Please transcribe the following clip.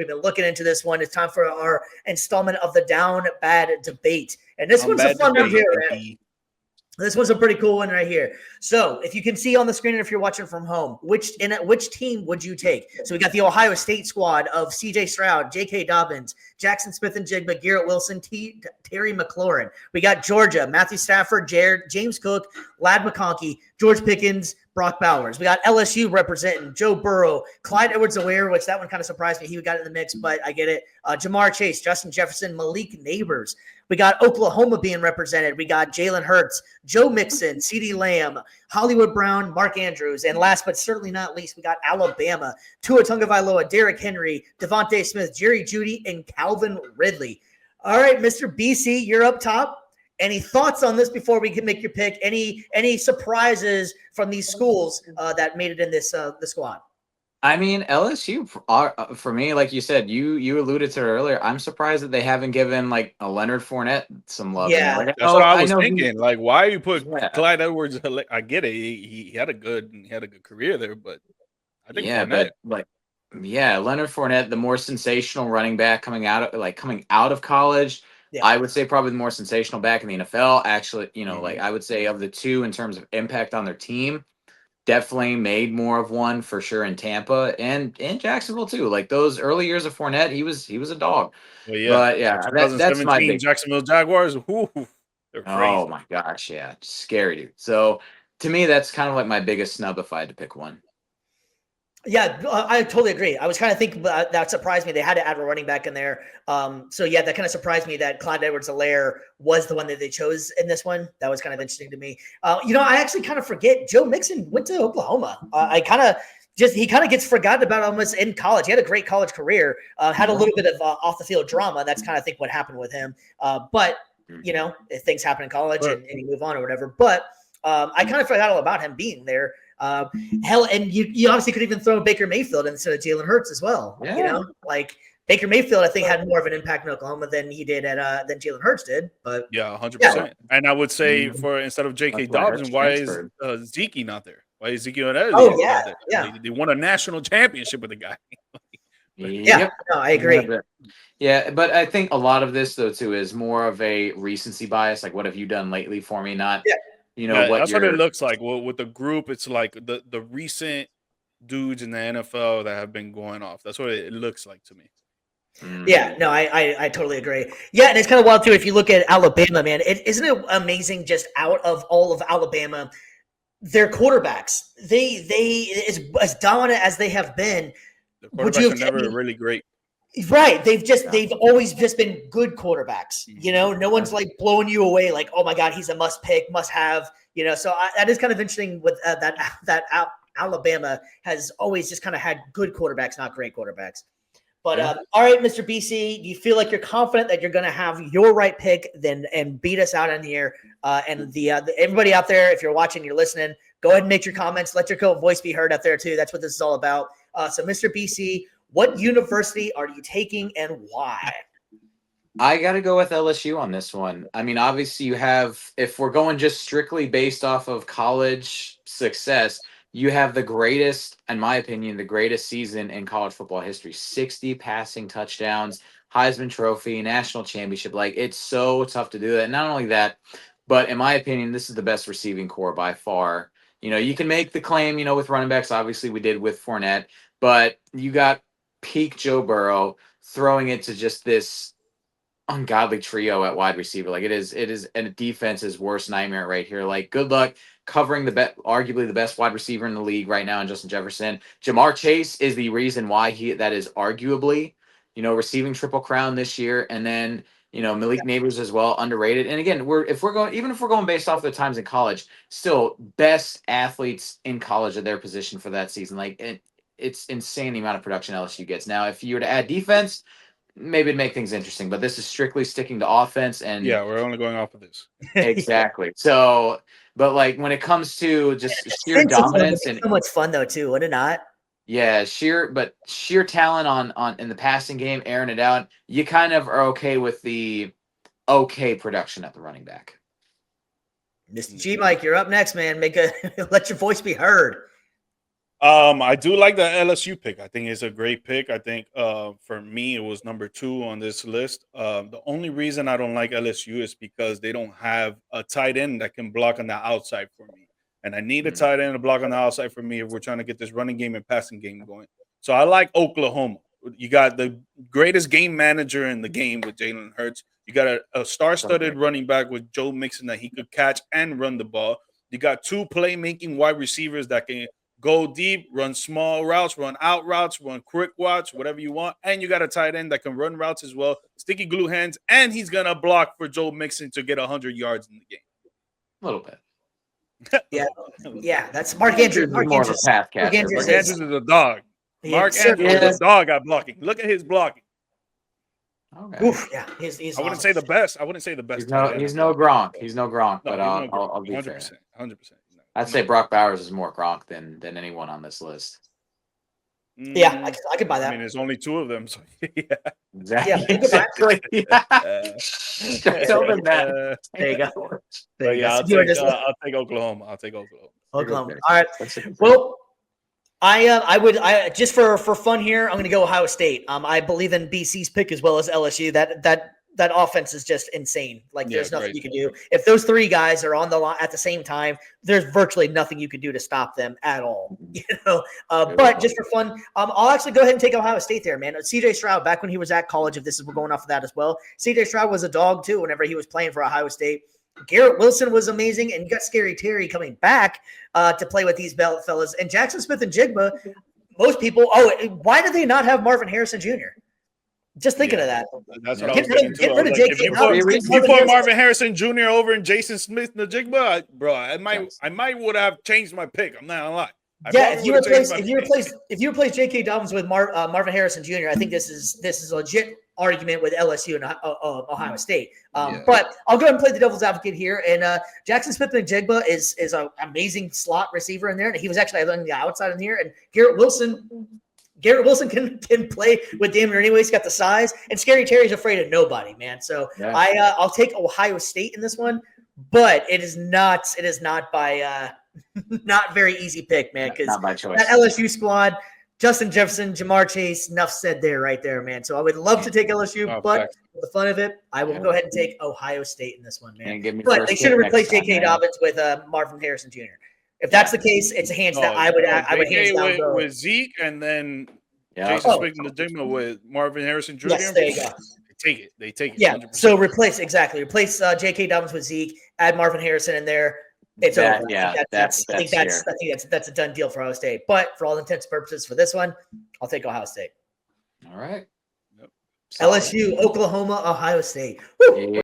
We've been looking into this one. It's time for our installment of the Down Bad debate. And this one's a fun one here, man. This was a pretty cool one right here. So if you can see on the screen, and if you're watching from home, which team would you take? So we got the Ohio State squad of C.J. Stroud, J.K. Dobbins, Jackson Smith-Njigba, Garrett Wilson, Terry McLaurin. We got Georgia, Matthew Stafford, James Cook, Ladd McConkey, George Pickens, Brock Bowers. We got LSU representing Joe Burrow, Clyde Edwards-Helaire, which that one kind of surprised me. He got in the mix, but I get it. Jamar Chase, Justin Jefferson, Malik Neighbors. We got Oklahoma being represented. We got Jalen Hurts, Joe Mixon, CeeDee Lamb, Hollywood Brown, Mark Andrews. And last but certainly not least, we got Alabama, Tua Tagovailoa, Derrick Henry, Devontae Smith, Jerry Jeudy, and Calvin Ridley. All right, Mr. BC, you're up top. Any thoughts on this before we can make your pick? Any surprises from these schools that made it in this the squad? I mean, LSU are, for me, like you said, you alluded to it earlier. I'm surprised that they haven't given like a Leonard Fournette some love. Yeah, like, that's what I was thinking. Like, why you put Clyde Edwards? I get it. He had a good career there, but I think Fournette, Leonard Fournette, the more sensational running back coming out of college. Yeah. I would say probably the more sensational back in the NFL. Actually, like I would say of the two in terms of impact on their team. Definitely made more of one for sure in Tampa and in Jacksonville too. Like those early years of Fournette, he was a dog. Well, that's my big Jacksonville Jaguars. Ooh, they're crazy. Oh my gosh, yeah, scary dude. So to me, that's kind of like my biggest snub if I had to pick one. Yeah, I totally agree. I was kind of thinking that surprised me. They had to add a running back in there. So yeah, that kind of surprised me that Clyde Edwards-Helaire was the one that they chose in this one. That was kind of interesting to me. I actually kind of forget Joe Mixon went to Oklahoma. He kind of gets forgotten about almost in college. He had a great college career. Had a little bit of off the field drama. That's kind of think what happened with him. But if things happen in college and you move on or whatever. But I kind of forgot all about him being there. And you honestly could even throw Baker Mayfield instead of Jalen Hurts as well. Yeah. Like Baker Mayfield, I think had more of an impact in Oklahoma than he did than Jalen Hurts did. But yeah, 100%. And I would say for instead of J.K. Dobbins, why is Zeke not there? Why is Zeke not there? They won a national championship with the guy. No, I agree. Yeah, but I think a lot of this though too is more of a recency bias. Like, what have you done lately for me? Not. Yeah. That's what it looks like. Well, with the group, it's like the recent dudes in the NFL that have been going off. That's what it looks like to me. Yeah, no, I totally agree. Yeah, and it's kind of wild too. If you look at Alabama, man, isn't it amazing? Just out of all of Alabama, their quarterbacks, they as dominant as they have been. The quarterbacks are never really great. Right. They've always just been good quarterbacks. No one's like blowing you away like, oh my God, he's a must pick, must have, so that is kind of interesting with that Alabama has always just kind of had good quarterbacks, not great quarterbacks. But all right, Mr. BC, do you feel like you're confident that you're going to have your right pick and beat us out in here? And everybody out there, if you're watching, you're listening, go ahead and make your comments. Let your voice be heard out there too. That's what this is all about. So Mr. BC, what university are you taking and why? I got to go with LSU on this one. I mean, obviously you have, if we're going just strictly based off of college success, you have the greatest, in my opinion, the greatest season in college football history. 60 passing touchdowns, Heisman Trophy, national championship. Like, it's so tough to do that. Not only that, but in my opinion, this is the best receiving core by far. You can make the claim, with running backs, obviously we did with Fournette, but you got peak Joe Burrow throwing it to just this ungodly trio at wide receiver. Like it is a defense's worst nightmare right here. Like, good luck covering arguably the best wide receiver in the league right now in Justin Jefferson. Jamar Chase is the reason why that is arguably, receiving Triple Crown this year. And then, Malik Neighbors as well, underrated. And again, if we're going based off the times in college, still best athletes in college at their position for that season. Like, it's insane the amount of production LSU gets. Now, if you were to add defense, maybe it'd make things interesting, but this is strictly sticking to offense. And yeah, we're only going off of this. Exactly. So, but like when it comes to just sheer dominance and so much fun though too, would it not? Yeah, sheer talent on in the passing game, airing it out. You kind of are okay with the okay production at the running back. Mr. G Mike, you're up next, man. Let your voice be heard. I do like the LSU pick. I think it's a great pick. I think for me it was number 2 on this list. The only reason I don't like LSU is because they don't have a tight end that can block on the outside for me. And I need a tight end to block on the outside for me if we're trying to get this running game and passing game going. So I like Oklahoma. You got the greatest game manager in the game with Jalen Hurts. You got a star-studded running back with Joe Mixon that he could catch and run the ball. You got 2 playmaking wide receivers that can go deep, run small routes, run out routes, run quick routes, whatever you want. And you got a tight end that can run routes as well, sticky glue hands, and he's going to block for Joe Mixon to get 100 yards in the game. A little bit. Yeah, that's Mark Andrews. Mark Andrews is a dog. Mark Andrews is a dog at blocking. Look at his blocking. Okay. Oof, yeah, he's I wouldn't say the best. I wouldn't say the best. He's no Gronk. He's no Gronk, but I'll be 100%, fair. 100%. I'd say Brock Bowers is more Gronk than anyone on this list. Yeah, I could buy that. I mean, there's only 2 of them, so yeah. Exactly. Tell them that. There you go. I'll take Oklahoma. Oklahoma. All right. Well, I would just for fun here, I'm going to go Ohio State. I believe in BC's pick as well as LSU. That offense is just insane. Like there's nothing you can do. If those 3 guys are on the line at the same time, there's virtually nothing you can do to stop them at all. You know. But just for fun, I'll actually go ahead and take Ohio State there, man. CJ Stroud, back when he was at college, we're going off of that as well. CJ Stroud was a dog too whenever he was playing for Ohio State. Garrett Wilson was amazing, and you got Scary Terry coming back to play with these belt fellas. And Jackson Smith and Jigba, most people, why did they not have Marvin Harrison Jr.? Just thinking of that. That's what I was thinking too. If you put Marvin Harrison Jr. over and Jason Smith and the Jigba, bro, I might would have changed my pick. I'm not gonna lie. If you replace J.K. Dobbins with Marvin Harrison Jr., I think this is a legit argument with LSU and Ohio State. But I'll go ahead and play the devil's advocate here. And Jackson Smith and Jigba is an amazing slot receiver in there, and he was actually on the outside in here. And Garrett Wilson can play with damn near anyways. He's got the size, and Scary Terry's afraid of nobody, man. So I'll take Ohio State in this one, but it is not by not very easy pick, man. Because that LSU squad, Justin Jefferson, Jamar Chase, enough said right there, man. So I would love to take LSU, but for the fun of it, I will go ahead and take Ohio State in this one, man. But they should have replaced J.K. Dobbins with Marvin Harrison Jr. If that's the case, it's a hands that I would hands down go with Zeke, and then Jason Smith and the Jigma with Marvin Harrison Jr. Yes, there you go. They take it. Yeah. 100%. So replace J.K. Dobbins with Zeke. Add Marvin Harrison in there. It's over. I think that's a done deal for Ohio State. But for all intents and purposes for this one, I'll take Ohio State. All right. LSU, Oklahoma, Ohio State. Woo!